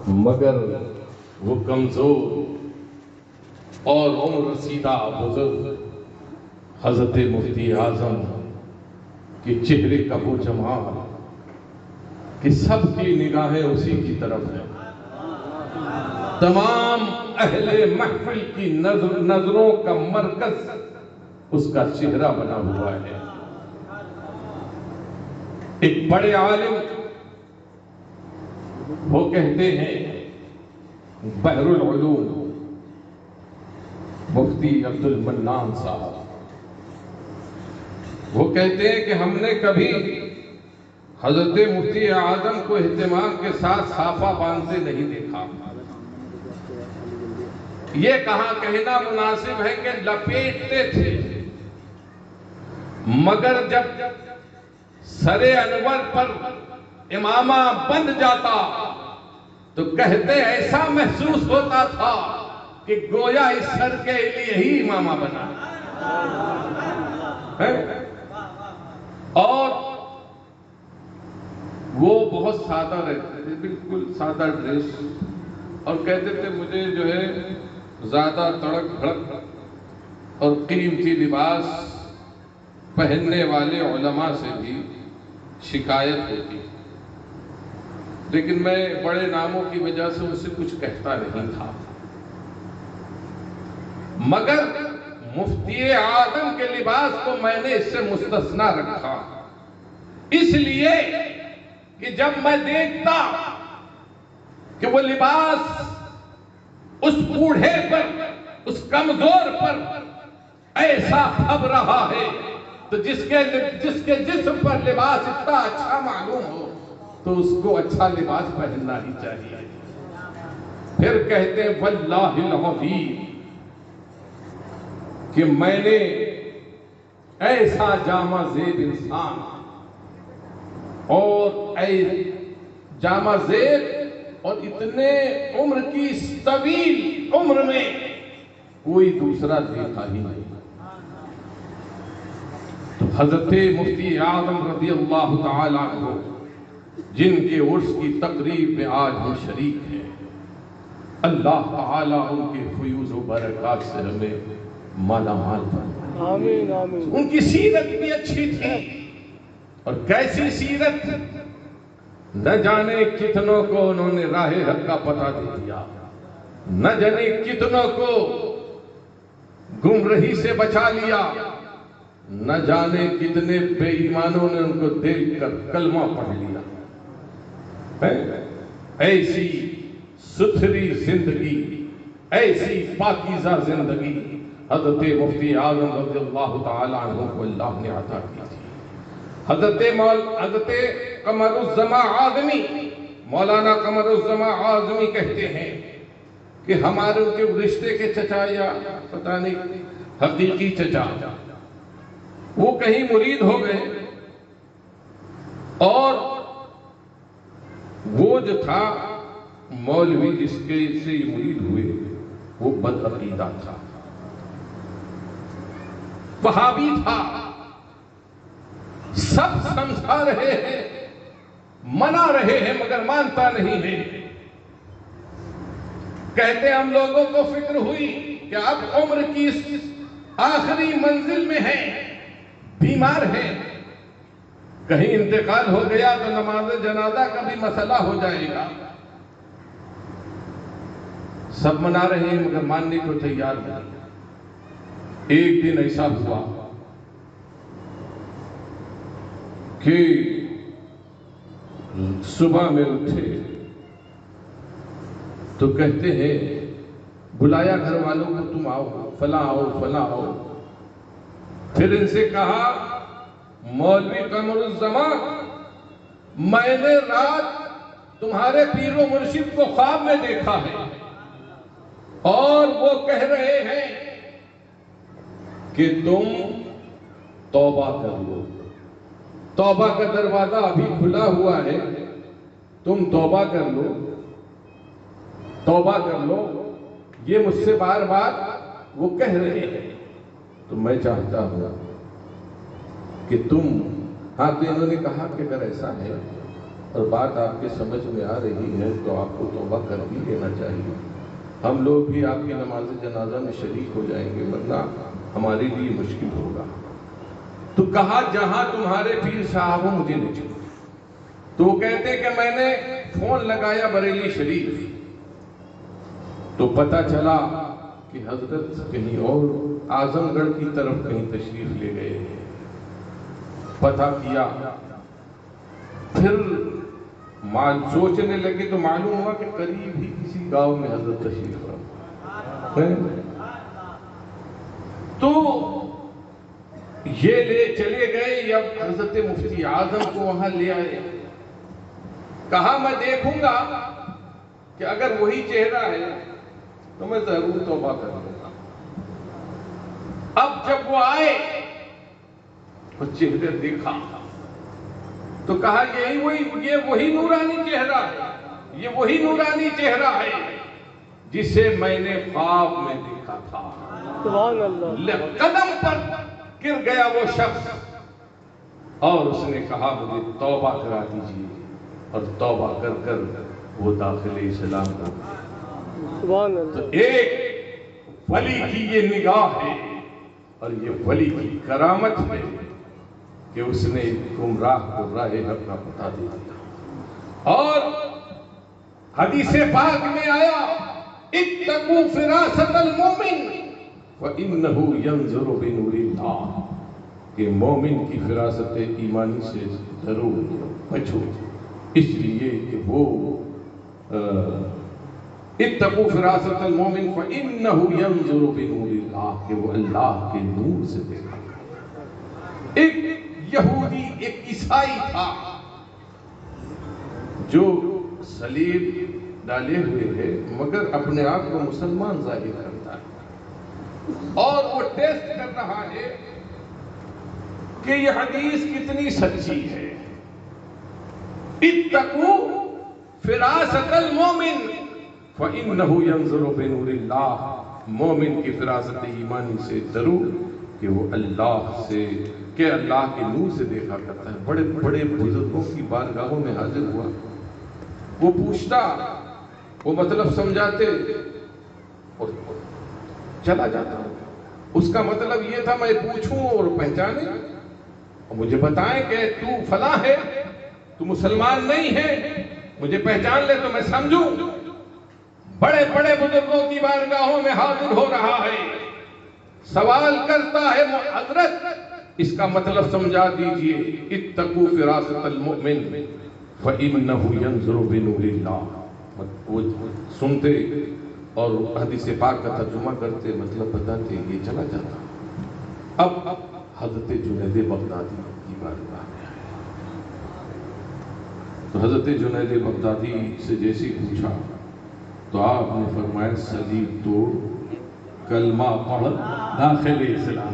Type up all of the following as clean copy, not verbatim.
مگر وہ کمزور اور عمر رسیدہ بزرگ حضرت مفتی اعظم کے چہرے کا وہ جمال کہ سب کی نگاہیں اسی کی طرف ہیں، تمام اہل محفل کی نظروں کا مرکز اس کا چہرہ بنا ہوا ہے۔ ایک بڑے عالم وہ کہتے ہیں، بحر العلوم مفتی عبد المنان صاحب، وہ کہتے ہیں کہ ہم نے کبھی حضرت مفتی اعظم کو اہتمام کے ساتھ صافہ باندھتے نہیں دیکھا۔ یہ کہنا مناسب ہے کہ لپیٹتے تھے، مگر جب سر انور پر امامہ بند جاتا تو کہتے ایسا محسوس ہوتا تھا کہ گویا اس سر کے لیے ہی امامہ بنا ہے۔ اور وہ بہت سادہ رہتے تھے، بالکل سادہ ڈریس، اور کہتے تھے مجھے جو ہے زیادہ تڑک بھڑک اور قیمتی لباس پہننے والے علماء سے بھی شکایت ہوتی، لیکن میں بڑے ناموں کی وجہ سے ان سے کچھ کہتا نہیں تھا، مگر مفتی اعظم کے لباس کو میں نے اس سے مستثنا رکھا، اس لیے کہ جب میں دیکھتا کہ وہ لباس اس بوڑھے پر، اس کمزور پر ایسا پھب رہا ہے تو جس کے جسم پر لباس اتنا اچھا معلوم ہو تو اس کو اچھا لباس پہننا ہی چاہیے۔ پھر کہتے ہیں واللہ العظیم کہ میں نے ایسا جامع زیب انسان اور جامع زیب اور اتنے عمر کی طویل عمر میں کوئی دوسرا دیکھا ہی نہیں۔ تو حضرت مفتی اعظم رضی اللہ تعالیٰ عنہ جن کے عرس کی تقریب میں آج ہم شریک ہیں، اللہ تعالیٰ ان کے فیوز و برکات سے ہمیں مالا مال فرمائے۔ آمین آمین۔ ان کی سیرت بھی اچھی تھی، اور کیسی سیرت، نہ جانے کتنوں کو انہوں نے راہ حق کا پتہ دے دیا، نہ جانے کتنوں کو گمراہی سے بچا لیا، نہ جانے کتنے بے ایمانوں نے ان کو دیکھ کر کلمہ پڑھ لیا۔ ایسی ستھری زندگی، ایسی پاکیزہ زندگی حضرت مفتی اعظم رضی اللہ تعالیٰ عنہ کو اللہ نے عطا کی تھی۔ حضرت قمر الزمان اعظمی، مولانا قمر الزمان اعظمی کہتے ہیں کہ ہمارے ان کے رشتے کے چچا یا پتہ نہیں حقیقی چچا وہ کہیں مرید ہو گئے، اور وہ جو تھا مولوی جس کے سے مرید ہوئے وہ بد عقیدہ تھا، وہابی تھا، سب سمجھا رہے ہیں، منا رہے ہیں، مگر مانتا نہیں ہے۔ کہتے ہم لوگوں کو فکر ہوئی کہ اب عمر کی آخری منزل میں ہے، بیمار ہے، کہیں انتقال ہو گیا تو نماز جنازہ کا بھی مسئلہ ہو جائے گا۔ سب منا رہے ہیں مگر ماننے کو تیار نہیں۔ ایک دن ایسا ہوا کہ صبح میں اٹھے تو کہتے ہیں بلایا گھر والوں کو، تم آؤ، فلاں آؤ، فلاں آؤ۔ پھر ان سے کہا مولوی قمر الزمان، میں نے رات تمہارے پیر و مرشد کو خواب میں دیکھا ہے، اور وہ کہہ رہے ہیں کہ تم توبہ کر لو، توبہ کا دروازہ ابھی کھلا ہوا ہے، تم توبہ کر لو، توبہ کر لو، یہ مجھ سے بار بار وہ کہہ رہے ہیں۔ تو میں چاہتا ہوں کہ تم، ہاں تو انہوں نے کہا کہ اگر ایسا ہے اور بات آپ کے سمجھ میں آ رہی ہے تو آپ کو توبہ کر بھی لینا چاہیے. ہم لوگ بھی آپ کی نماز جنازہ میں شریک ہو جائیں گے ورنہ ہمارے لیے مشکل ہوگا. تو کہا جہاں تمہارے پیر صاحب ہو مجھے لے چلو. تو وہ کہتے کہ میں نے فون لگایا بریلی شریف تو پتہ چلا کہ حضرت کہیں اور اعظم گڑھ کی طرف کہیں تشریف لے گئے. پتہ کیا پھر سوچنے لگے تو معلوم ہوا کہ قریب ہی کسی گاؤں میں حضرت تشریف رکھا. تو یہ لے چلے گئے. اب حضرت مفتی اعظم کو وہاں لے آئے. کہا میں دیکھوں گا کہ اگر وہی چہرہ ہے تو میں ضرور توبہ کر لوں گا. اب جب وہ آئے وہ چہرے دیکھا تو کہا یہ وہی نورانی چہرہ ہے, یہ وہی نورانی چہرہ ہے جسے میں نے خواب میں دیکھا تھا. سبحان اللہ. قدم پر گر گیا وہ شخص اور اس نے کہا مجھے توبہ کرا دیجیے, اور توبہ کر کر وہ داخل اسلام ہو. سبحان اللہ. تو ایک ولی کی یہ نگاہ ہے اور یہ ولی کی کرامت ہے کہ اس نے گمراہ کو راہ حق کا پتہ دے دیا. اور حدیث پاک میں آیا اتقوا فراست المومن وَإِنَّهُ يَنْظُرُ بِنُورِ اللَّهِ کہ مومن کی فراست ایمانی سے ضرور بچو, اس لیے کہ وہ اتقوا فراست المومن فَإِنَّهُ يَنْظُرُ بِنُورِ اللَّهِ کہ وہ اللہ کے نور سے دیکھا. ایک یہودی ایک عیسائی تھا جو صلیب ڈالے ہوئے ہے مگر اپنے آپ کو مسلمان ظاہر کرتا ہے اور وہ ٹیسٹ کر رہا ہے کہ یہ حدیث کتنی سچی ہے. اتقوا فراست المومن فإنه ينظر بنور اللہ, مومن کی فراست ایمانی سے ضرور کہ وہ اللہ سے کہ اللہ کے نور سے دیکھا کرتا ہے. بڑے بڑے بزرگوں کی بارگاہوں میں حاضر ہوا, وہ پوچھتا, وہ مطلب سمجھاتے اور چلا جاتا. اس کا مطلب یہ تھا میں پوچھوں اور پہچانے اور مجھے بتائیں کہ تو فلاں ہے, تو مسلمان نہیں ہے, مجھے پہچان لے تو میں سمجھوں. بڑے بڑے بزرگوں کی بارگاہوں میں حاضر ہو رہا ہے, سوال کرتا ہے حضرت اس کا مطلب سمجھا دیجئے. اتقوا فراست المؤمن فإنه ينظر بنور اللہ. وہ سنتے اور حدیث پاک کا ترجمہ کرتے, مطلب بتاتے, یہ چلا جاتا. اب حضرت جنید بغدادی کی بارگاہ میں آئے تو حضرت جنید بغدادی سے جیسے پوچھا تو آپ نے فرمایا صلیب توڑ, کلمہ پڑھ, داخل اسلام.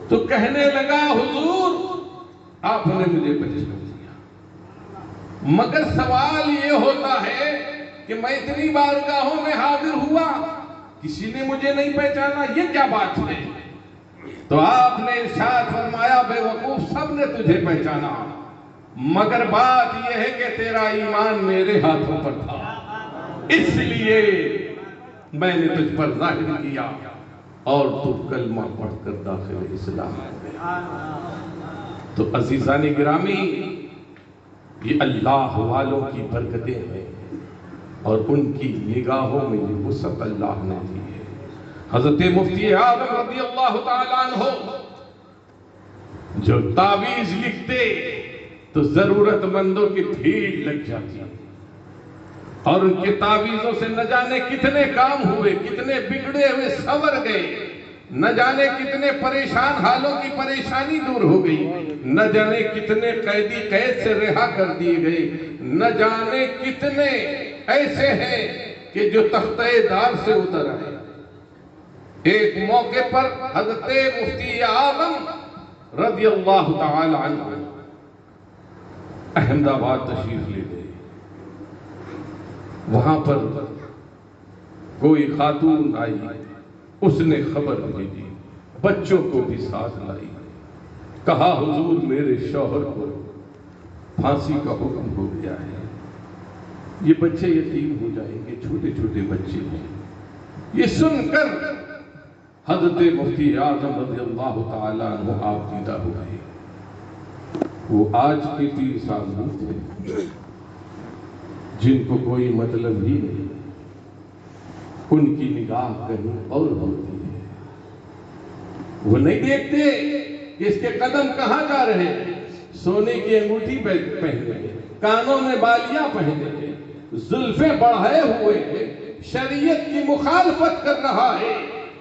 تو کہنے لگا حضور آپ نے مجھے پہچان دیا, مگر سوال یہ ہوتا ہے کہ میں اتنی بارگاہوں میں حاضر ہوا کسی نے مجھے نہیں پہچانا, یہ کیا بات ہے؟ تو آپ نے ارشاد فرمایا بے وقوف سب نے تجھے پہچانا, مگر بات یہ ہے کہ تیرا ایمان میرے ہاتھوں پر تھا, اس لیے میں نے تجھ پر ظاہر کیا اور تو کلمہ پڑھ کر داخل اسلام ہو گیا. تو عزیزان گرامی, یہ اللہ والوں کی برکتیں ہیں اور ان کی نگاہوں میں یہ وسعت اللہ نے دی ہے. حضرت مفتی اعظم رضی اللہ تعالیٰ عنہ جو تعویذ لکھتے تو ضرورت مندوں کی بھیڑ لگ جاتی اور ان کے تعویذوں سے نہ جانے کتنے کام ہوئے, کتنے بگڑے ہوئے سنور گئے, نہ جانے کتنے پریشان حالوں کی پریشانی دور ہو گئی, نہ جانے کتنے قیدی قید سے رہا کر دیے گئے, نہ جانے کتنے ایسے ہیں کہ جو تختہ دار سے اتر آئے. ایک موقع پر حضرت مفتی اعظم رضی اللہ تعالی عنہ احمد آباد تشریف لے گئے. وہاں پر کوئی خاتون آئی, اس نے خبر بھیجی, بچوں کو بھی ساتھ لائی, کہا حضور میرے شوہر کو پھانسی کا حکم ہو گیا ہے، یہ بچے یتیم ہو جائیں گے، چھوٹے چھوٹے بچے ہیں۔ یہ سن کر حضرت مفتی اعظم رضی اللہ تعالیٰ عنہ آپ دیدہ ہو گئے۔ وہ آج کے پیر صاحب نہیں تھے جن کو کوئی مطلب ہی نہیں، ان کی نگاہ کہیں اور ہوتی ہے۔ وہ نہیں دیکھتے کہ اس کے قدم کہاں جا رہے ہیں، سونے کی انگوٹھی پہنے، کانوں میں بالیاں پہنے، زلفیں بڑھائے ہوئے، شریعت کی مخالفت کر رہا ہے،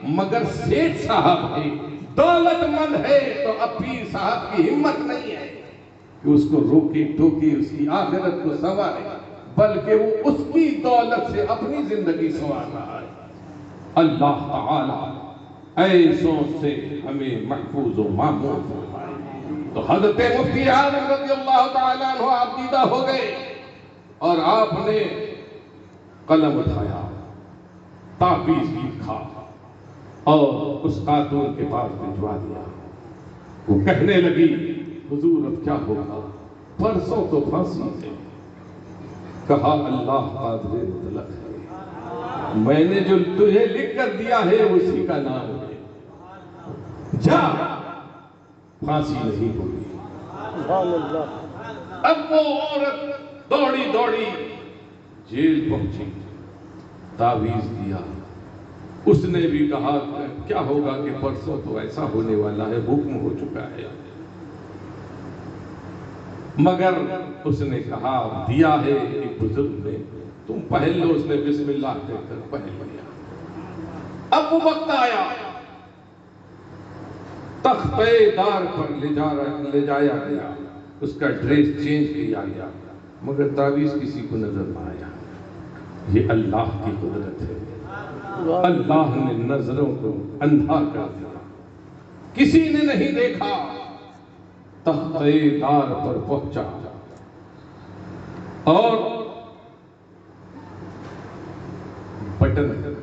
مگر سیٹھ صاحب ہے، دولت مند ہے، تو اب پیر صاحب کی ہمت نہیں ہے کہ اس کو روکے ٹوکے، اس کی آخرت کو سنوارے، بلکہ وہ اس کی دولت سے اپنی زندگی سنوار رہا ہے۔ اللہ تعالی ایسوں سے ہمیں محفوظ و معمون فرمائے۔ تو حضرت مفتی اعظم رضی اللہ تعالیٰ عنہ آپ دیدہ ہو گئے، اور آپ نے قلم اٹھایا، تعویذ لکھا اور اس خاتون کے پاس بھجوا دیا۔ وہ کہنے لگی حضور اب کیا ہوگا، پرسوں تو پھانسی ہے۔ کہا اللہ قادر مطلق ہے، میں نے جو تجھے لکھ کر دیا ہے اسی کا نام ہے، جا پھانسی نہیں ہوگی۔ سبحان اللہ۔ اب وہ عورت دوڑی دوڑی جیل پہنچی، تعویذ دیا۔ اس نے بھی کہا کیا ہوگا کہ پرسوں تو ایسا ہونے والا ہے، حکم ہو چکا ہے، مگر اس نے کہا دیا ہے ایک بزرگ نے، تم پہن لو۔ اس نے بسم اللہ کہہ کر پہن لیا۔ اب وہ وقت آیا، تختِ دار پر لے جایا گیا، اس کا ڈریس چینج کیا گیا، مگر تعویذ کسی کو نظر نہ آیا۔ یہ اللہ کی قدرت ہے، اللہ نے نظروں کو اندھا کر دیا، کسی نے نہیں دیکھا۔ تختِ دار پر پہنچا اور بٹن،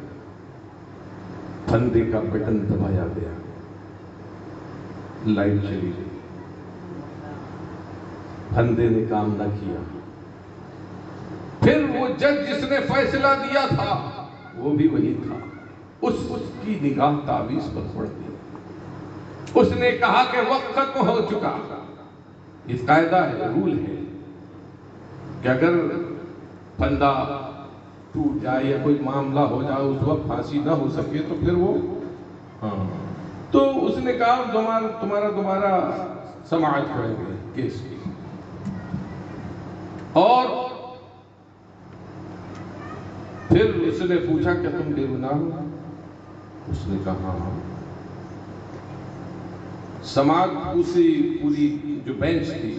پھندے کا بٹن دبایا گیا، لائٹ چلی گئی، پھندے نے کام نہ کیا۔ پھر وہ جج جس نے فیصلہ دیا تھا وہ بھی وہی تھا، اس کی نگاہ تعویذ پر پڑ گئی۔ اس نے کہا کہ وقت ختم ہو چکا۔ اس قاعدہ ہے، رول ہے کہ اگر پھندا ٹوٹ جائے یا کوئی معاملہ ہو جائے، اس وقت پھانسی نہ ہو سکے تو پھر وہ تو اس نے کہا تمہارا دوبارہ سماعت کریں گے کیس کی۔ اور پھر اس نے پوچھا کہ تم بے گناہ ہو؟ اس نے کہا ہاں۔ سماعت پوری جو بینچ تھی،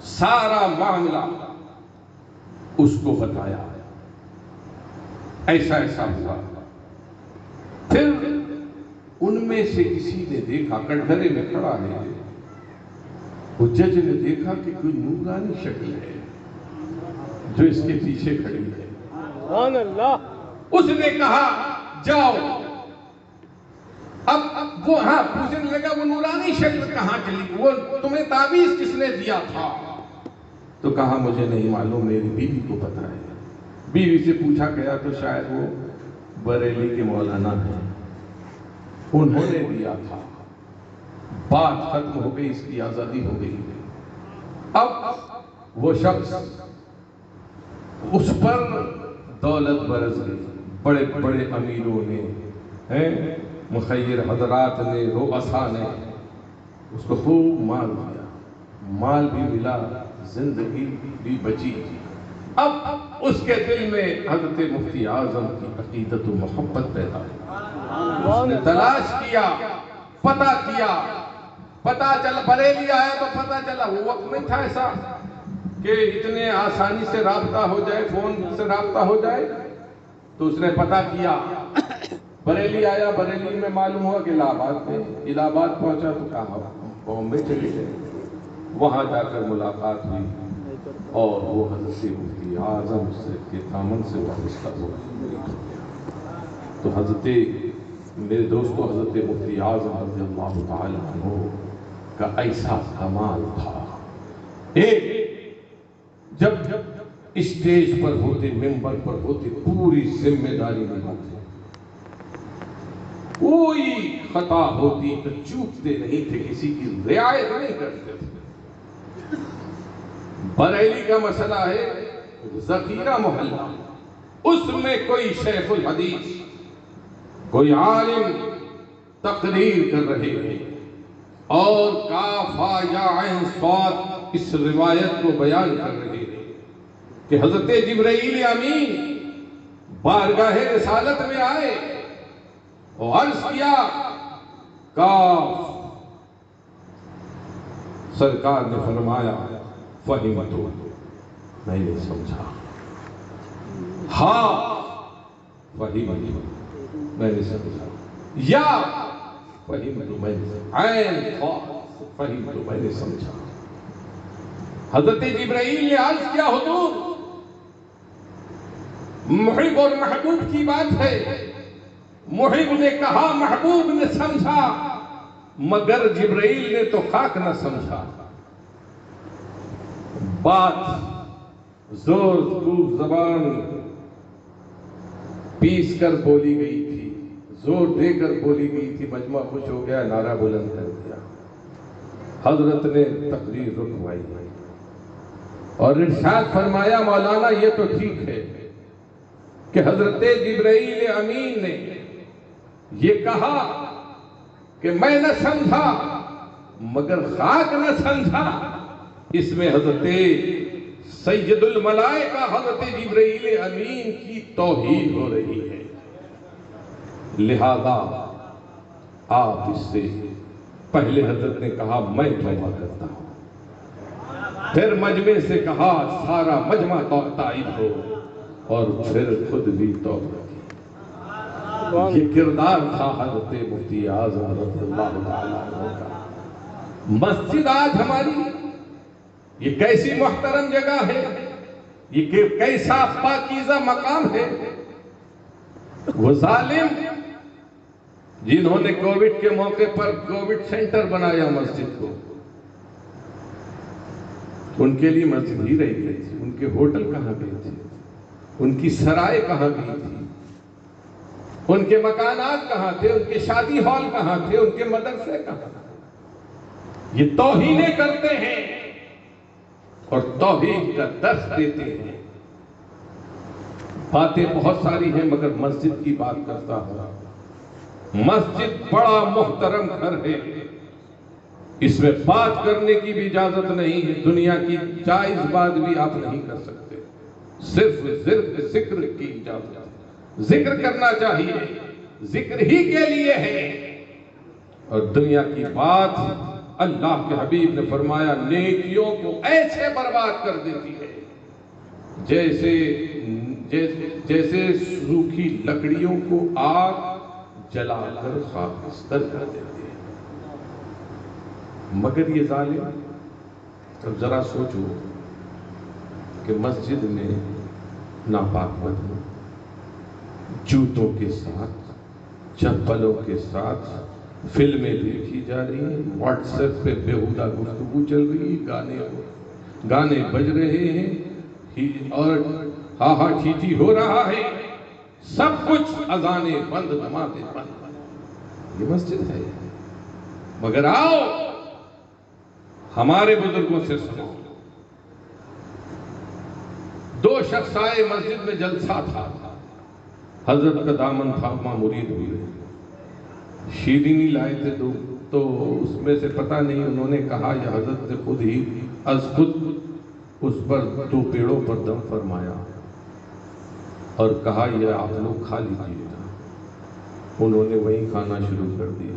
سارا معاملہ اس کو بتایا، ایسا ایسا ہوا۔ پھر ان میں سے کسی نے دیکھا، کٹہرے میں کھڑا ہے، وہ جج نے دیکھا کہ کوئی نورانی شکل ہے جو اس کے پیچھے کھڑی ہے۔ سبحان اللہ۔ اس نے کہا جاؤ۔ اب وہ پوچھنے لگا وہ نورانی شکل کہاں چلی، وہ تمہیں تعویذ کس نے دیا تھا؟ تو کہا مجھے نہیں معلوم، میری بیوی کو پتا ہے۔ بیوی سے پوچھا گیا تو شاید وہ بریلی کے مولانا ہیں، انہوں نے دیا تھا، بات ختم ہو گئی، اس کی آزادی ہو گئی۔ اب وہ شخص اس پر دولت برس گئی، بڑے بڑے امیروں نے، مخیر حضرات نے، رؤساء نے اس کو خوب مال دیا، مال بھی ملا، زندگی بھی بچی۔ اب اس کے دل میں حضرت مفتی اعظم کی عقیدت و محبت پیدا ہوئی۔ اس نے تلاش کیا، پتہ کیا، پتہ چلا بریلی آیا تو پتہ چلا وہ وقت نہیں تھا ایسا کہ اتنے آسانی سے رابطہ ہو جائے، فون سے رابطہ ہو جائے۔ تو اس نے پتہ کیا، بریلی آیا، بریلی میں معلوم ہوا کہ الہ آباد میں، الہ آباد پہنچا تو کہا بامبے چلے گئے۔ وہاں جا کر ملاقات ہوئی اور وہ حضرت مفتی اعظم کے دامن سے وابستہ ہوا۔ تو حضرت میرے دوستو، حضرت مفتی اعظم رضی اللہ تعالی عنہ کا ایسا کمال تھا۔ ایک جب اسٹیج پر ہوتے، ممبر پر ہوتے، پوری ذمہ داری نبھاتے، کوئی خطا ہوتی تو چوکتے نہیں تھے، کسی کی رعایت نہیں کرتے تھے۔ بریلی کا مسئلہ ہے ذخیرہ محلہ، اس میں کوئی شیخ الحدیث، کوئی عالم تقریر کر رہے ہیں اور کاف ہا یا عین صاد اس روایت کو بیان کر رہے ہیں کہ حضرت جبرائیل امین بارگاہ رسالت میں آئے اور عرض کیا کاف، سرکار نے فرمایا فہمتو، میں نے سمجھا، ہاں فہمتو، میں نے سمجھا، یا فہمتو، میں نے سمجھا، عین فہمتو، میں نے سمجھا۔ حضرت جبرائیل نے عرض کیا حضور محب اور محبوب کی بات ہے، محب نے کہا، محبوب نے سمجھا، مگر جبرائیل نے تو خاک نہ سمجھا۔ بات زور خوب زبان پیس کر بولی گئی تھی، زور دے کر بولی گئی تھی، مجمع خوش ہو گیا، نعرہ بلند کر دیا۔ حضرت نے تقریر رکوائی اور ارشاد فرمایا مولانا یہ تو ٹھیک ہے کہ حضرت جبرائیل امین نے یہ کہا کہ میں نہ سمجھا مگر خاک نہ سمجھا، اس میں حضرت سید الملائکہ حضرت جبرائیل امین کی توہین ہو رہی ہے، لہذا آپ اس سے پہلے حضرت نے کہا میں توبہ کرتا ہوں، پھر مجمع سے کہا سارا مجمع تائب ہو، اور پھر خود بھی توبہ کی۔ یہ کردار تھا حضرت مفتی اعظم رضی اللہ تعالیٰ عنہ کا۔ مسجد آج ہماری یہ کیسی محترم جگہ ہے، یہ کیسا پاکیزہ مقام ہے۔ وہ ظالم جنہوں نے کووڈ کے موقع پر کووڈ سینٹر بنایا مسجد کو، ان کے لیے مسجد ہی رہ گئی تھی، ان کے ہوٹل کہاں گئے تھے، ان کی سرائے کہاں گئی تھی، ان کے مکانات کہاں تھے، ان کے شادی ہال کہاں تھے، ان کے مدرسے کہاں تھے۔ یہ توہینیں کرتے ہیں اور توحید کا درس دیتے ہیں۔ باتیں بہت ساری ہیں مگر مسجد کی بات کرتا ہوں۔ مسجد بڑا محترم گھر ہے، اس میں بات کرنے کی بھی اجازت نہیں ہے، دنیا کی جائز بات بھی آپ نہیں کر سکتے، صرف ذکر کی اجازت ہے۔ ذکر کرنا چاہیے، ذکر ہی کے لیے ہے، اور دنیا کی بات اللہ کے حبیب نے فرمایا نیکیوں کو ایسے برباد کر دیتی ہے جیسے سوکھی لکڑیوں کو آگ جلا کر خاکستر کر دیتی ہے۔ مگر یہ ظالم، اب ذرا سوچو کہ مسجد میں ناپاک بدبو، جوتوں کے ساتھ، چپلوں کے ساتھ فلمیں دیکھی جا رہی ہیں، واٹس ایپ پہ بیہودہ گفتگو چل رہی ہے، گانے بج رہے ہیں اور ہا ہا چیچی ہو رہا ہے، سب کچھ اذانیں بند، نمازیں بند۔ یہ مسجد ہے؟ مگر آؤ ہمارے بزرگوں سے سنو۔ دو شخص آئے، مسجد میں جلسہ تھا، حضرت کا دامن تھاما مرید ہوئے، شیرینی لائے تھے دو، تو اس میں سے پتہ نہیں انہوں نے کہا یا حضرت نے خود ہی از خود اس پر دو پیڑوں پر دم فرمایا اور کہا یہ آپ لوگ کھا لیجیے گا۔ انہوں نے وہیں کھانا شروع کر دیا۔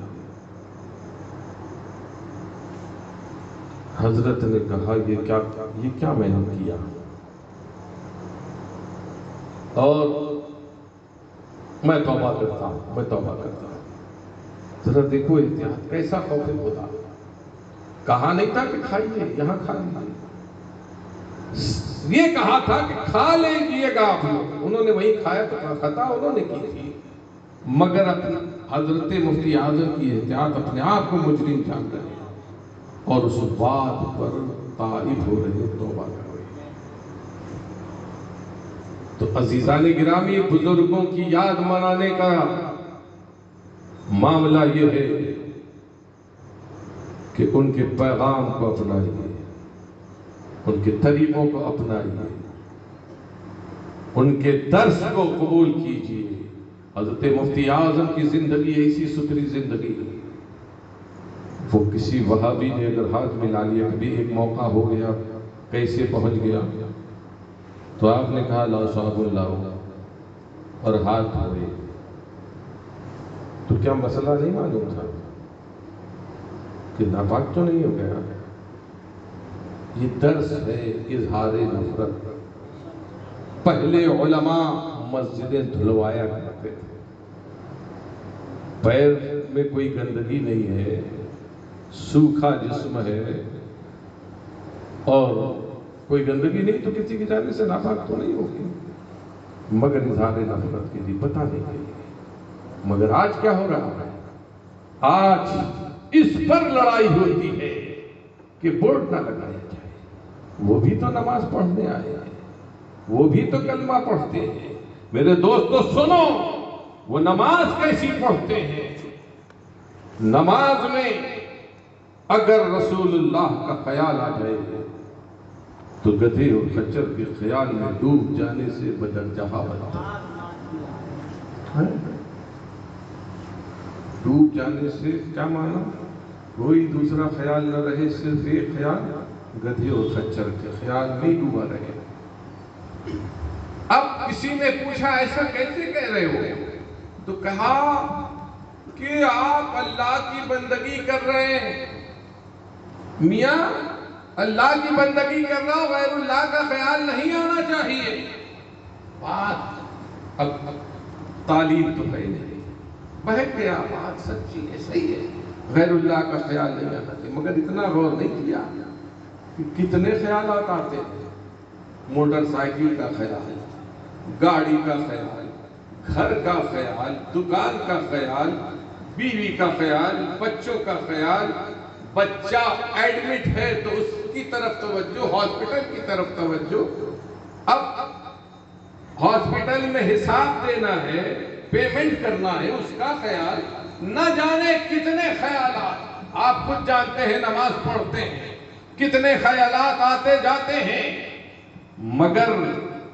حضرت نے کہا یہ کیا میں نے کیا، اور میں توبہ کرتا ہوں۔ ذرا دیکھو احتیاط، کیسا خوف خدا، کہا نہیں تھا کہ کھائیے، یہاں کھا لیجیے، یہ کہا تھا کہ کھا لیجیے گا آپ لوگ۔ انہوں نے وہی کھایا تو خطا انہوں نے کی تھی، مگر حضرت مفتی اعظم کی احتیاط، اپنے آپ کو مجرم جان رہے ہیں اور اس بات پر تائب ہو رہے، توبہ کر رہے ہیں۔ تو عزیزان گرامی، بزرگوں کی یاد منانے کا معاملہ یہ ہے کہ ان کے پیغام کو اپنائیے، ان کے طریقوں کو اپنائیے، ان کے درس کو قبول کیجیے۔ حضرت مفتی اعظم کی زندگی ایسی ستھری زندگی، وہ کسی وہابی نے اگر ہاتھ ملا لیا، کبھی ایک موقع ہو گیا کیسے پہنچ گیا، تو آپ نے کہا لا صاحب اللہ اور ہاتھ دھوئے، تو کیا مسئلہ نہیں معلوم تھا کہ ناپاک تو نہیں ہو گیا؟ یہ درس ہے اظہار نفرت۔ پہلے علماء مسجدیں دھلوایا کرتے تھے، پیر میں کوئی گندگی نہیں ہے، سوکھا جسم ہے اور کوئی گندگی نہیں تو کسی کی جانے سے ناپاک تو نہیں ہوگی، مگر اظہار نفرت کے لیے بتا نہیں گئی۔ مگر آج کیا ہو رہا ہے؟ آج اس پر لڑائی ہوتی ہے کہ بورڈ نہ لگایا جائے۔ وہ بھی تو نماز پڑھنے آئے ہیں، وہ بھی تو کلمہ پڑھتے ہیں۔ میرے دوستو سنو، وہ نماز کیسی پڑھتے ہیں؟ نماز میں اگر رسول اللہ کا خیال آ جائے تو گدھے اور خچر کے خیال میں ڈوب جانے سے بدرجہ بنتا ہے۔ ڈوب جانے سے کیا مانا؟ کوئی دوسرا خیال نہ رہے، صرف ایک خیال گدھے اور خچر کے خیال میں ڈوبا رہے۔ اب کسی نے پوچھا ایسا کیسے کہہ رہے ہو؟ تو کہا کہ آپ اللہ کی بندگی کر رہے ہیں۔ میاں اللہ کی بندگی کر رہا ہو، غیر اللہ کا خیال نہیں آنا چاہیے۔ بات اب تعلیم تو ہے نہیں، بہت گیا، بات سچی ہے، صحیح ہے، غیر اللہ کا خیال نہیں آنا چاہیے، مگر اتنا غور نہیں کیا کہ کتنے خیالات آتے ہیں۔ موٹر سائیکل کا خیال، گاڑی کا خیال، گھر کا خیال، دکان کا خیال، بیوی کا خیال، بچوں کا خیال، بچہ ایڈمٹ ہے تو اس کی طرف توجہ، ہاسپٹل کی طرف توجہ۔ اب ہاسپٹل میں حساب دینا ہے، پیمنٹ کرنا ہے، اس کا خیال، نہ جانے کتنے خیالات۔ آپ خود جانتے ہیں، نماز پڑھتے ہیں، کتنے خیالات آتے جاتے ہیں، مگر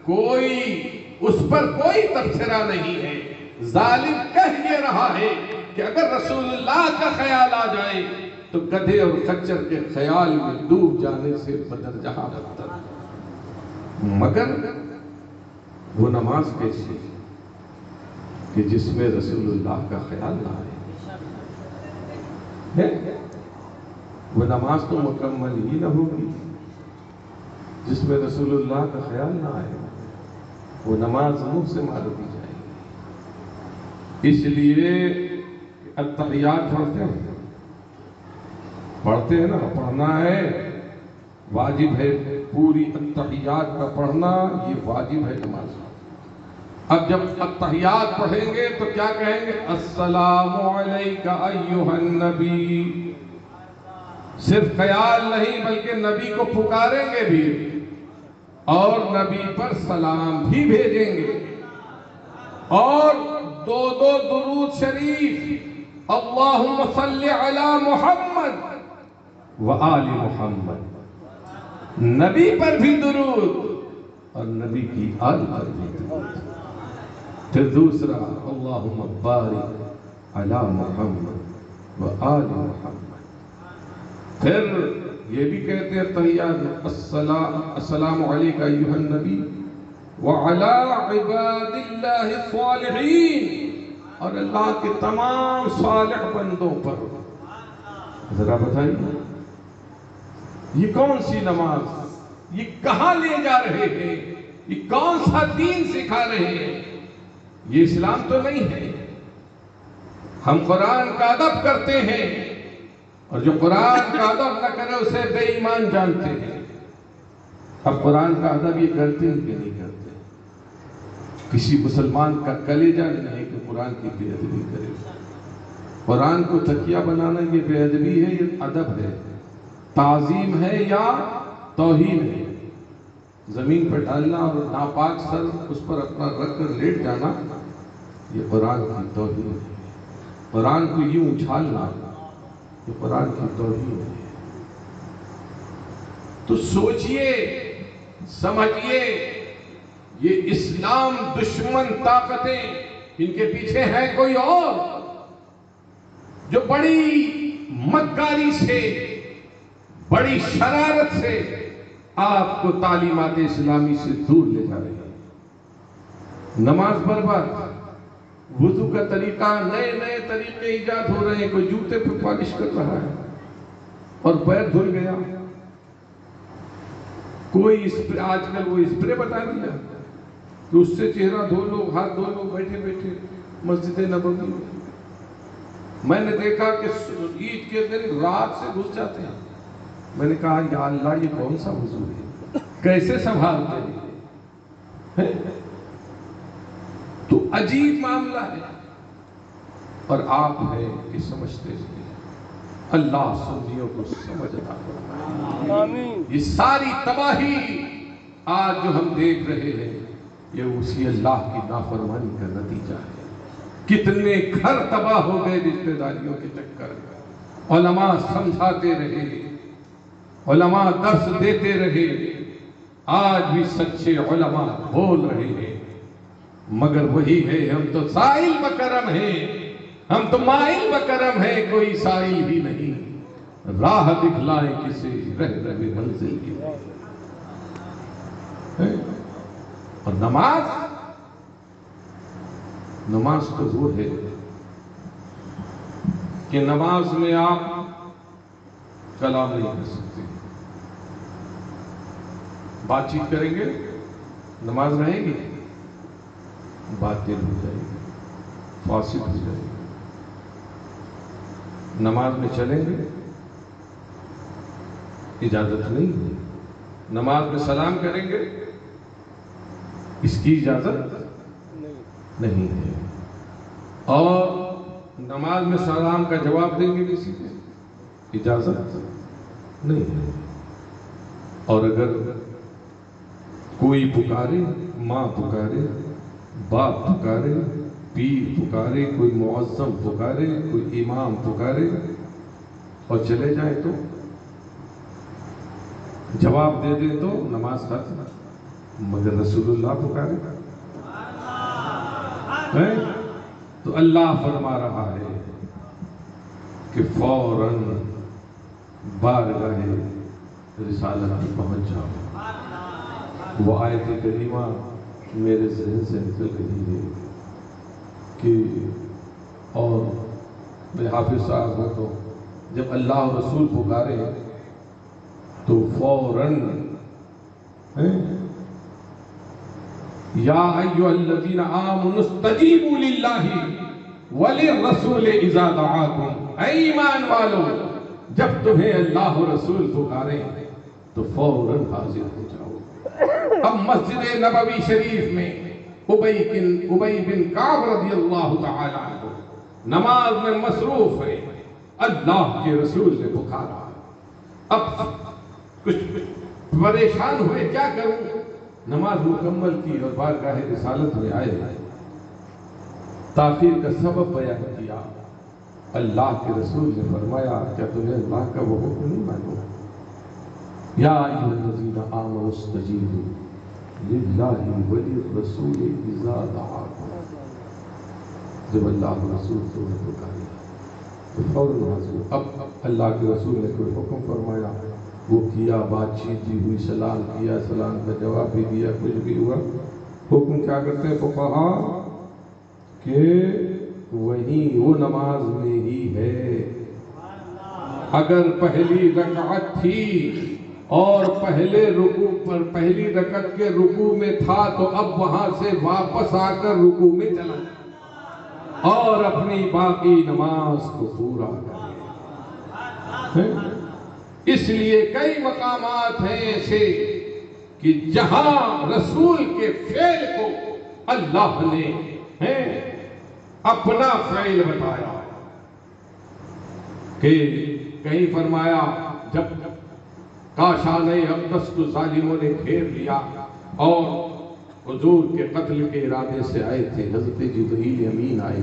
کوئی اس پر کوئی تبصرہ نہیں ہے۔ ظالم کہہ یہ رہا ہے کہ اگر رسول اللہ کا خیال آ جائے تو گدھے اور خچر کے خیال میں ڈوب جانے سے بدرجہ بدتر۔ مگر وہ نماز کیسی کہ جس میں رسول اللہ کا خیال نہ آئے؟ وہ نماز تو مکمل ہی نہ ہوگی جس میں رسول اللہ کا خیال نہ آئے۔ وہ نماز منہ سے مار دی جائے گی۔ اس لیے التحیات پڑھتے ہیں نا، پڑھنا ہے، واجب ہے، پوری التحیات کا پڑھنا یہ واجب ہے نماز۔ اب جب التحیات پڑھیں گے تو کیا کہیں گے؟ السلام علیکہ ایھا النبی۔ صرف خیال نہیں بلکہ نبی کو پکاریں گے بھی اور نبی پر سلام بھی بھیجیں گے، اور دو درود شریف، اللہم صلی علی محمد وآل محمد، نبی پر بھی درود اور نبی کی آل پر بھی درود۔ پھر دوسرا اللہم بارک علی محمد وآل محمد۔ پھر یہ بھی کہتے ہیں تحیات میں السلام علیکہ ایھا النبی وعلی عباد اللہ الصالحین، اور اللہ کے تمام صالح بندوں پر۔ ذرا بتائیے یہ کون سی نماز، یہ کہاں لے جا رہے ہیں، یہ کون سا دین سکھا رہے ہیں؟ یہ اسلام تو نہیں ہے۔ ہم قرآن کا ادب کرتے ہیں، اور جو قرآن کا ادب نہ کرے اسے بے ایمان جانتے ہیں۔ اب قرآن کا ادب یہ کرتے ہیں کہ نہیں کرتے؟ کسی مسلمان کا کلیجہ نہیں ہے کہ قرآن کی بے ادبی کرے۔ قرآن کو تکیہ بنانا یہ بے ادبی ہے، یہ ادب ہے، تعظیم ہے یا توہین ہے؟ زمین پر ڈالنا اور ناپاک سر اس پر اپنا رکھ کر لیٹ جانا، یہ قرآن کی توہین ہے۔ قرآن کو یوں اچھالنا یہ قرآن کی توہین ہے۔ تو سوچئے سمجھئے، یہ اسلام دشمن طاقتیں، ان کے پیچھے ہے کوئی اور جو بڑی مکاری سے، بڑی شرارت سے آپ کو تعلیمات اسلامی سے دور لے جا رہے ہیں۔ نماز برباد، وضو کا طریقہ، نئے نئے طریقے ایجاد ہو رہے ہیں۔ کوئی جوتے پہ پالش کر رہا ہے اور پیر دھل گیا، کوئی آج کل وہ اسپرے بتا دیا کہ اس سے چہرہ دھو لو، ہاتھ دھو لو بیٹھے بیٹھے مسجد نبوی میں۔ میں نے دیکھا کہ عید کے دن رات سے گھس جاتے ہیں۔ میں نے کہا یا اللہ یہ کون سا وضو ہے، کیسے سنبھالتے ہیں؟ تو عجیب معاملہ ہے، اور آپ ہیں کہ سمجھتے ہیں۔ اللہ سمجھیوں کو سمجھ عطا فرمائے۔ آمین۔ یہ ساری تباہی آج جو ہم دیکھ رہے ہیں، یہ اسی اللہ کی نافرمانی کا نتیجہ ہے۔ کتنے گھر تباہ ہو گئے رشتہ داریوں کے چکر میں۔ علماء سمجھاتے رہے، علماء درس دیتے رہے، آج بھی سچے علماء بول رہے ہیں، مگر وہی ہے، ہم تو سائل بکرم ہیں، ہم تو مائل بکرم ہیں، کوئی سائل ہی نہیں، راہ دکھلائیں کسے رہ رہے منزل کی۔ اور نماز تو وہ ہے کہ نماز میں آپ کلام نہیں کر سکتے، بات چیت کریں گے نماز رہے گی، باطل ہو جائے گی، فاسد ہو جائے گی۔ نماز میں چلیں گے اجازت نہیں ہے، نماز میں سلام کریں گے اس کی اجازت نہیں ہے، اور نماز میں سلام کا جواب دیں گے کسی کو اجازت نہیں ہے۔ اور اگر کوئی پکارے، ماں پکارے، باپ پکارے، پیر پکارے، کوئی معظم پکارے، کوئی امام پکارے اور چلے جائیں تو جواب دے دیں تو نماز ختم، مگر رسول اللہ پکارے تو اللہ فرما رہا ہے کہ فوراً بارگاہ رسالت میں پہنچ جاؤ۔ وہ آیت کریمہ میرے ذہن سے نکل رہی ہے کہ، اور میں حافظ صاحب ہوں تو جب اللہ اور رسول پکارے تو فوراً یا ایھا الذین آمنوا استجیبوا للہ وللرسول اذا دعاکم، اے ایمان والو جب تمہیں اللہ اور رسول پکارے تو فوراً حاضر ہو جاؤ۔ اب مسجد نبوی شریف میں ابی بن کعب رضی اللہ تعالی عنہ نماز میں مصروف ہے، اللہ کے رسول نے پکارا، اب کچھ پریشان ہوئے کیا کروں، نماز مکمل کی اور بارگاہ رسالت میں آئے، تاخیر کا سبب بیان کیا۔ اللہ کے رسول نے فرمایا کیا تمہیں اللہ کا وہ حکم نہیں معلوم، یا ایھا الذین آمنوا استجیبوا للہ وللرسول اذا دعاکم، جب اللہ کے رسول تمہیں پکارے تو فوراً حاضر۔ اب اللہ کے رسول نے کوئی حکم فرمایا، وہ کیا، بات چیت بھی ہوئی، سلام کیا، سلام کا جواب بھی دیا، کچھ بھی ہوا، حکم کیا کرتے ہیں فقہا کہ وہی وہ نماز میں ہی ہے۔ اگر پہلی رکعت تھی اور پہلے رکوع پر پہلی رکعت کے رکوع میں تھا تو اب وہاں سے واپس آ کر رکوع میں چلا جائے اور اپنی باقی نماز کو پورا کرے۔ اس لیے کئی مقامات ہیں ایسے کہ جہاں رسول کے فعل کو اللہ نے اپنا فعل بتایا، کہ کہیں فرمایا جب کاشانِ اقدس کو ظالموں نے گھیر لیا اور حضور کے قتل کے ارادے سے آئے تھے، حضرت جبرائیل امین آئے،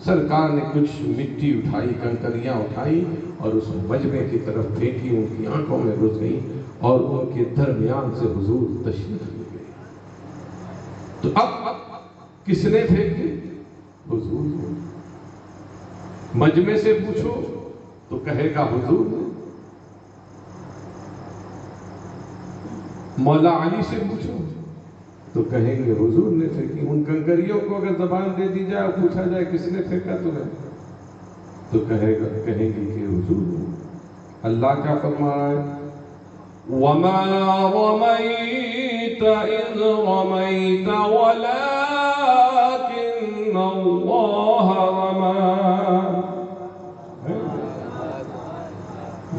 سرکار نے کچھ مٹی اٹھائی، کنکریاں اٹھائی اور اس مجمع کی طرف پھینکی، ان کی آنکھوں میں گھس گئی اور ان کے درمیان سے حضور تشریف لے گئے۔ تو اب کس نے پھینکی؟ حضور نے۔ مجمع سے پوچھو تو کہے گا حضور نے، مولا علی سے پوچھو تو کہیں گے حضور نے پھینکی۔ ان کنکریوں کو اگر زبان دے دی جائے اور پوچھا جائے کس نے پھینکا تمہیں، تو کہیں گے کہ حضور نے۔ اللہ کیا فرما رہا ہے؟ وَمَا رَمَيْتَ إِذْ رَمَيْتَ وَلَكِنَّ اللَّهَ رَمَى۔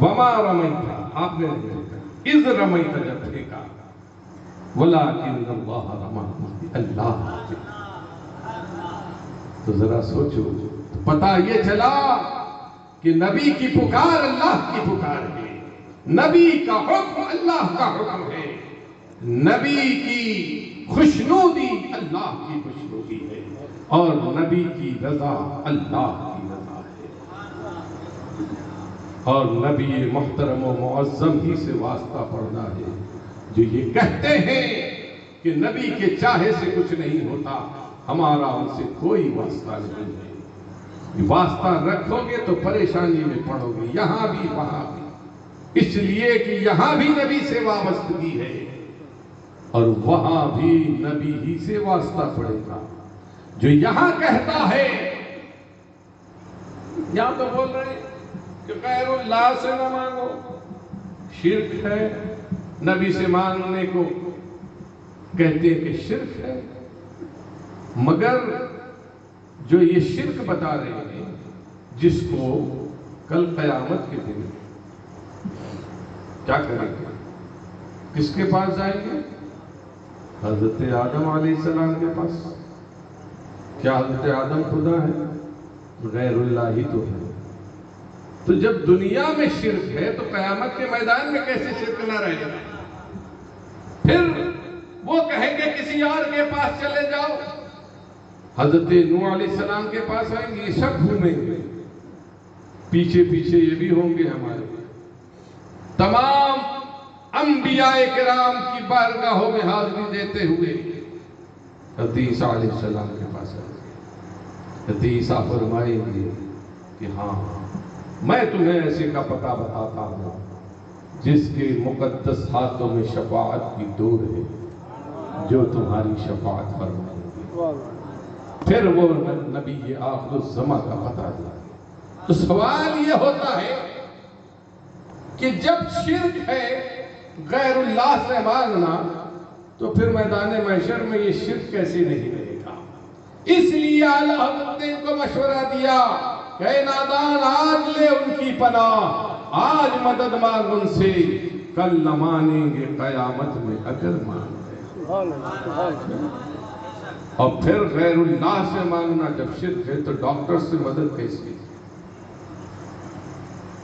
وَمَا رَمَيْتَ، آپ نے نہیں پھینکا، اِذْ رَمَيْتَ جب پھینکا، وَلَكِنَّ اللَّهَ رَمَى، اللہ نے پھینکا۔ تو ذرا سوچو، پتہ یہ چلا کہ نبی کی پکار اللہ کی پکار ہے، نبی کا حکم اللہ کا حکم ہے، نبی کی خوشنودی اللہ کی خوشنودی ہے، اور نبی کی رضا اللہ کی رضا ہے، اور نبی محترم و معظم ہی سے واسطہ پڑھنا ہے جو یہ کہتے ہیں کہ نبی کے چاہے سے کچھ نہیں ہوتا، ہمارا ان سے کوئی واسطہ نہیں ہے۔ واسطہ رکھو گے تو پریشانی میں پڑو گے، یہاں بھی وہاں بھی، اس لیے کہ یہاں بھی نبی سے وابستگی ہے اور وہاں بھی نبی ہی سے واسطہ پڑے گا۔ جو یہاں کہتا ہے، یہاں تو بول رہے ہیں کہ غیر اللہ سے نہ مانگو، شرک ہے، نبی سے مانگنے کو کہتے ہیں کہ شرک ہے، مگر جو یہ شرک بتا رہے ہیں، جس کو کل قیامت کے دن کیا کریں گے، کس کے پاس جائیں گے؟ حضرت آدم علیہ السلام کے پاس۔ کیا حضرت آدم خدا ہے؟ غیر اللہ ہی تو ہے۔ تو جب دنیا میں شرک ہے تو قیامت کے میدان میں کیسے شرک نہ رہے گا؟ پھر وہ کہیں گے کسی اور کے پاس چلے جاؤ، حضرت نوح علیہ السلام کے پاس آئیں گے، یہ سب گھومیں گے، پیچھے پیچھے یہ بھی ہوں گے ہمارے، تمام انبیاء کرام کی بارگاہوں میں حاضری دیتے ہوئے حضرت عیسیٰ علیہ السلام کے پاس آئیں گے۔ حضرت عیسیٰ فرمائیں گے کہ ہاں، میں تمہیں ایسے کا پتہ بتاتا ہوں جس کے مقدس ہاتھوں میں شفاعت کی ڈور ہے، جو تمہاری شفاعت فرمائیں گے۔ پھر وہ نبی آخر الزماں کا پتہ دیا۔ تو سوال یہ ہوتا ہے کہ جب شرک ہے غیر اللہ سے مانگنا، تو پھر میدان محشر میں یہ شرک کیسے نہیں رہے گا؟ اس لیے اعلیٰ حضرت نے ان کو مشورہ دیا کہ اے نادان، آج لے ان کی پناہ، آج مدد مانگ ان سے، کل نہ مانیں گے قیامت میں اگر مان گئے۔ اور پھر غیر اللہ سے مانگنا جب شرک ہے تو ڈاکٹر سے مدد کیسی،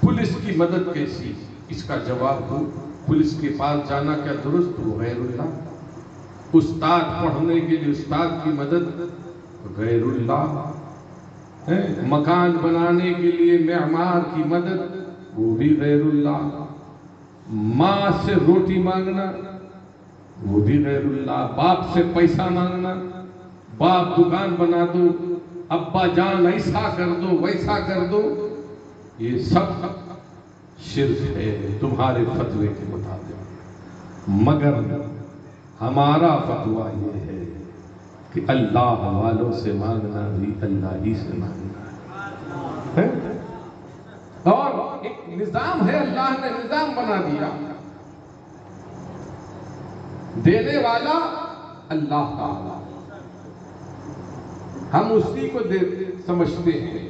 پولیس کی مدد کیسی؟ اس کا جواب دو، پولیس کے پاس جانا کیا درست ہو؟ غیر اللہ۔ استاد پڑھنے کے لیے استاد کی مدد غیر اللہ، مکان بنانے کے لیے معمار کی مدد وہ بھی غیر اللہ، ماں سے روٹی مانگنا وہ بھی غیر اللہ، باپ سے پیسہ مانگنا، باپ دکان بنا دو، ابا جان ایسا کر دو ویسا کر دو، یہ سب شرک ہے تمہارے فتوے کے مطابق۔ مگر ہمارا فتویٰ یہ ہے کہ اللہ والوں سے مانگنا بھی اللہ ہی سے مانگنا ہے، اور ایک نظام ہے، اللہ نے نظام بنا دیا، دینے والا اللہ تعالی، ہم اسی کو سمجھتے ہیں،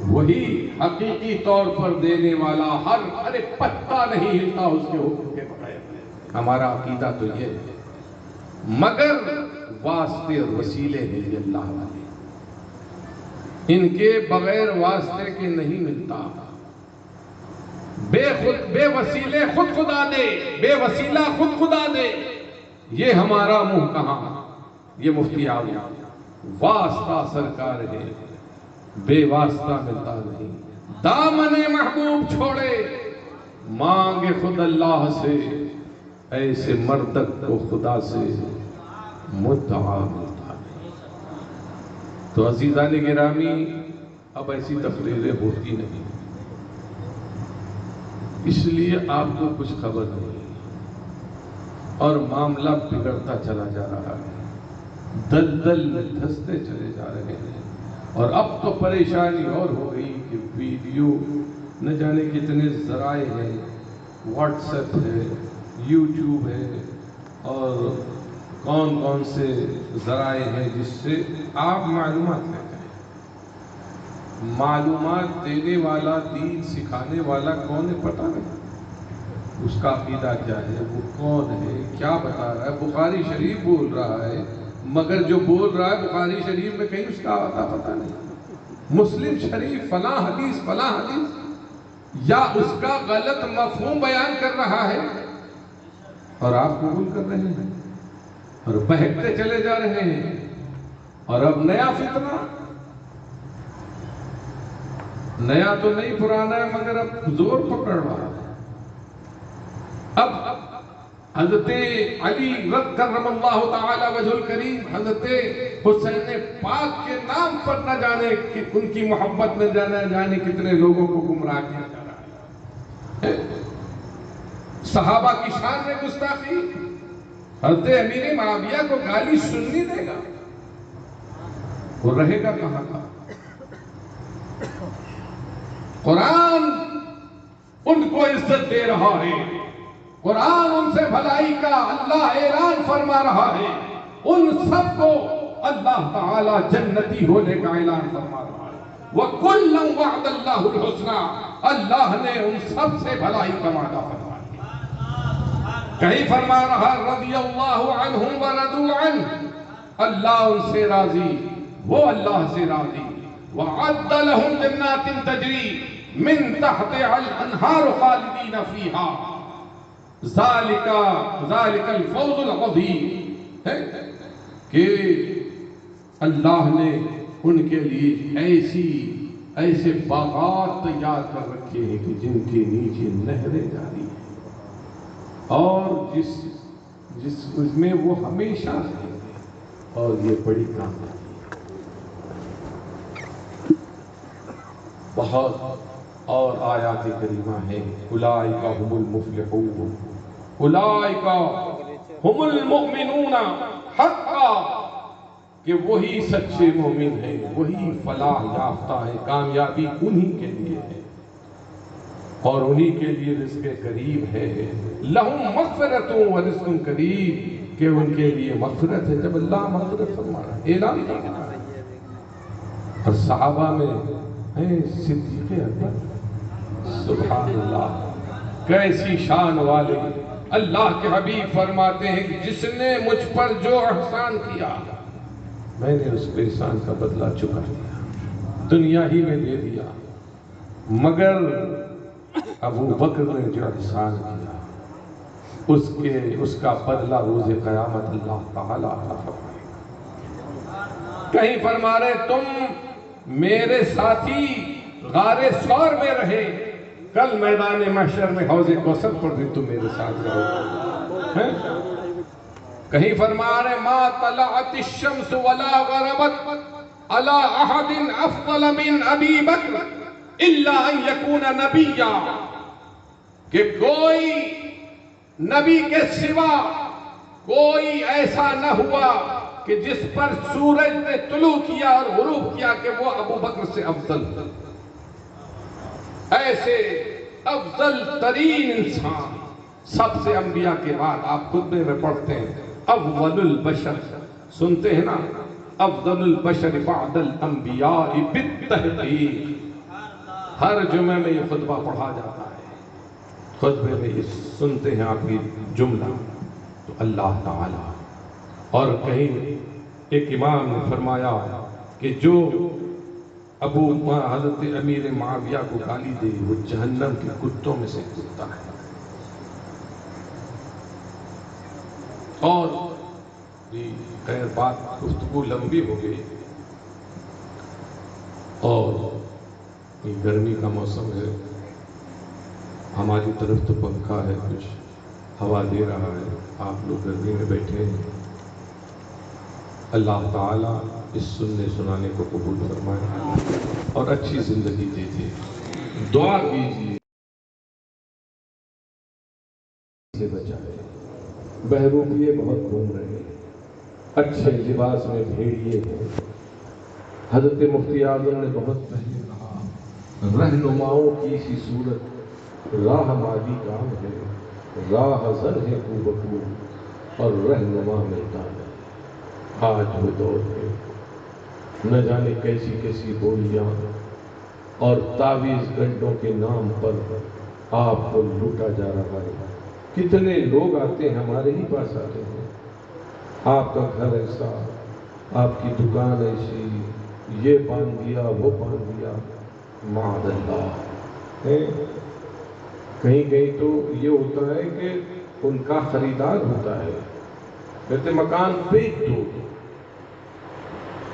وہی حقیقی طور پر دینے والا، ہر ایک پتا نہیں ہلتا اس کے حکم کے بغیر، ہمارا عقیدہ تو یہ ہے۔ مگر واسطے اور وسیلے ہیں یہ اللہ والے، ان کے بغیر واسطے کے نہیں ملتا، بے وسیلے خود خدا دے، بے وسیلہ خود خدا دے، یہ ہمارا منہ کہاں؟ یہ مفتی اعظم واسطہ سرکار ہے، بے واسطہ ملتا نہیں، دامن محبوب چھوڑے مانگے خود اللہ سے، ایسے مردک کو خدا سے مدعا ملتا نہیں۔ تو عزیزان گرامی، اب ایسی تقریریں ہوتی نہیں، اس لیے آپ کو کچھ خبر نہیں، اور معاملہ بگڑتا چلا جا رہا ہے، دلدل میں دھستے چلے جا رہے ہیں۔ اور اب تو پریشانی اور ہو گئی کہ ویڈیو نہ جانے کتنے ذرائع ہیں، واٹس ایپ ہے، یوٹیوب ہے، اور کون کون سے ذرائع ہیں جس سے آپ معلومات لیتے ہیں۔ معلومات دینے والا، دین سکھانے والا کون ہے پتہ نہیں، اس کا عقیدہ کیا ہے، وہ کون ہے، کیا بتا رہا ہے۔ بخاری شریف بول رہا ہے، مگر جو بول رہا ہے بخاری شریف میں کہیں اس کا آتا پتہ نہیں، مسلم شریف فلاں حدیث فلاں حدیث، یا اس کا غلط مفہوم بیان کر رہا ہے، اور آپ قبول کر رہے ہیں اور بہکتے چلے جا رہے ہیں۔ اور اب نیا فتنہ، نیا تو نہیں پرانا ہے مگر اب زور پکڑ رہا ہے۔ اب حضرت علی کرم اللہ تعالی وجہ الکریم، حضرت حسین پاک کے نام پر نہ جانے کہ ان کی محبت میں جانے کتنے لوگوں کو گمراہ کیا جا رہا ہے۔ صحابہ کی شان میں گستاخی، حضرت امیر معاویہ کو گالی سننی دے گا، وہ رہے گا کہاں کا؟ قرآن ان کو عزت دے رہا ہے، قرآن ان سے بھلائی کا اللہ اعلان فرما رہا ہے، ان سب کو اللہ تعالی جنتی ہونے کا اعلان فرما رہا ہے۔ وَكُلًّا وَعْدَ اللَّهُ الْحُسْنَى، اللہ نے ان سب سے بھلائی کا وعدہ فرما دیا۔ کہیں فرما رہا رضی اللہ عنہم وَرَضُوا عَنْهُ، اللہ ان سے راضی، وہ اللہ سے راضی۔ وَعَدَّ لَهُمْ جَنَّاتٍ تَجْرِي مِن تَحْتِهَا الْأَنْهَارُ خَالِدِينَ فِيهَا ذَلِكَ الْفَوْزُ الْعَظِيمُ، کہ اللہ نے ان کے لیے ایسے باغات تیار کر رکھے ہیں کہ جن کے نیچے نہریں جاری ہیں، اور جس میں وہ ہمیشہ رہیں گے، اور یہ بڑی کامیابی ہے۔ بہت اور آیات کریمہ ہیں، اولئک هم المفلحون، اولئک هم المؤمنون حقا، کہ وہی سچے مومن ہیں، وہی فلاح یافتہ ہیں، کامیابی انہی کے لیے ہے، اور انہی کے لیے رزق قریب ہے۔ لہم مغفرۃ و رزق قریب، کہ ان کے لیے مغفرت ہے۔ جب اللہ مغفرت فرما رہا ہے، اعلان کر رہا ہے۔ اور صحابہ میں ہیں صدیق اکبر، سبحان اللہ، کیسی شان والے۔ اللہ کے حبیب فرماتے ہیں کہ جس نے مجھ پر جو احسان کیا، میں نے اس پہ احسان کا بدلہ چکا دیا، دنیا ہی میں دے دیا، مگر ابو بکر نے جو احسان کیا اس کا بدلہ روز قیامت اللہ تعالیٰ عطا فرمائے گا۔ کہیں فرما رہے تم میرے ساتھی غار ثور میں رہے، کل میدان محشر میں حوض کوثر پر بھی تم میرے ساتھ رہو۔ کہیں فرما رہے ما طلعت الشمس ولا غربت على احد افضل من ابی بکر الا ان يكون نبیا، کہ کوئی نبی کے سوا کوئی ایسا نہ ہوا کہ جس پر سورج نے طلوع کیا اور غروب کیا کہ وہ ابو بکر سے افضل، ایسے افضل ترین انسان سب سے انبیاء کے بعد، آپ خطبے میں پڑھتے ہیں افضل البشر، سنتے ہیں نا، افضل البشر بعد الانبیاء بالتحقیق، ہر جمعے میں یہ خطبہ پڑھا جاتا ہے، خطبے میں یہ سنتے ہیں آپ یہ جملہ۔ تو اللہ تعالی، اور کہیں ایک امام نے فرمایا کہ جو ابو حضرت امیر معاویہ کو گالی دے، وہ جہنم کے کتوں میں سے کتا ہے۔ اور خیر بات گفتگو لمبی ہو گئی، اور یہ گرمی کا موسم ہے، ہماری طرف تو پنکھا ہے، کچھ ہوا دے رہا ہے، آپ لوگ گرمی میں بیٹھے ہیں۔ اللہ تعالیٰ اس سننے سنانے کو قبول فرمائے اور اچھی زندگی دے دے۔ دعا کیجیے سے بچائے۔ بہروپیے بہت گھوم رہے ہیں، اچھے لباس میں بھیڑیے ہیں۔ حضرت مفتی اعظم نے بہت پہلے کہا، رہنماؤں کی سی صورت راہ مالی کام ہے، راہ زر ہے کو بکو اور رہنما میدان ہے۔ آج وہ دور ہے، نہ جانے کیسی کیسی بولیاں اور تعویذ گنڈوں کے نام پر آپ کو لوٹا جا رہا ہے۔ کتنے لوگ آتے ہیں، ہمارے ہی پاس آتے ہیں، آپ کا گھر ایسا، آپ کی دکان ایسی، یہ باندھ دیا وہ باندھ دیا، معاذ اللہ۔ کہیں کہیں تو یہ ہوتا ہے کہ ان کا خریدار ہوتا ہے، کہتے مکان بیچ دو،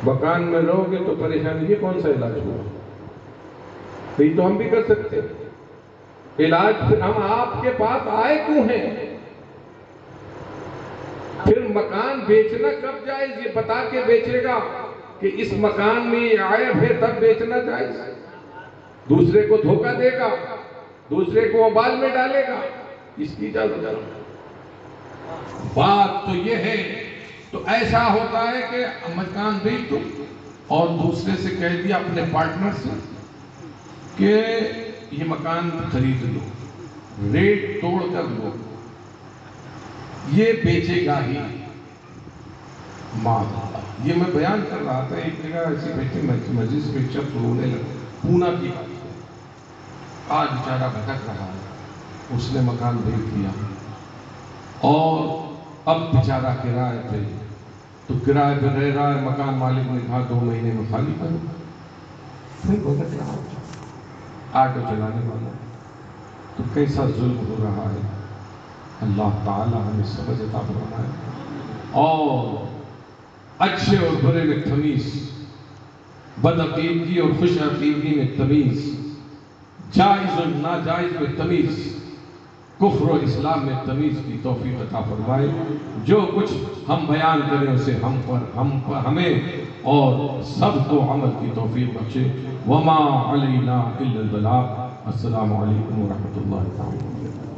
مکان میں رہو گے تو پریشانی، یہ کون سا علاج ہوا؟ تو یہ تو ہم بھی کر سکتے ہیں علاج، پھر ہم آپ کے پاس آئے کیوں ہیں؟ پھر مکان بیچنا کب جائز؟ یہ بتا کے بیچے گا کہ اس مکان میں یہ عیب ہے، تب بیچنا جائز۔ دوسرے کو دھوکہ دے گا، دوسرے کو وبال میں ڈالے گا، اس کی اجازت ہے؟ بات تو یہ ہے، تو ایسا ہوتا ہے کہ مکان بیچ دو اور دوسرے سے کہہ دیا اپنے پارٹنر سے کہ یہ مکان خرید لو، ریٹ توڑ کر لو، یہ بیچے گا ہی۔ معاذ اللہ، یہ میں بیان کر رہا تھا، ایک جگہ ایسی بیٹھی مجلس میں شخص رونے لگے، پونا کی بات ہے، آج بیچارہ بھٹک رہا ہے، اس نے مکان بیچ دیا اور اب بیچارہ کرائے پہ، تو کرائے پہ رہ رہا ہے، مکان مالک نے کہا 2 مہینے میں خالی کرو، پھر بھٹک رہا ہے، آٹو چلانے والا، تو کیسا ظلم ہو رہا ہے۔ اللہ تعالی ہمیں سمجھ عطا فرمائے اور اچھے اور برے میں تمیز، بدعقیدگی اور خوش عقیدگی میں تمیز، جائز اور ناجائز میں تمیز، کفر و اسلام میں تمیز کی توفیق عطا فرمائے۔ جو کچھ ہم بیان کریں اسے ہمیں اور سب کو عمل کی توفیق بخشے۔ وما علینا الا البلاغ۔ السلام علیکم ورحمۃ اللہ وبرکاتہ۔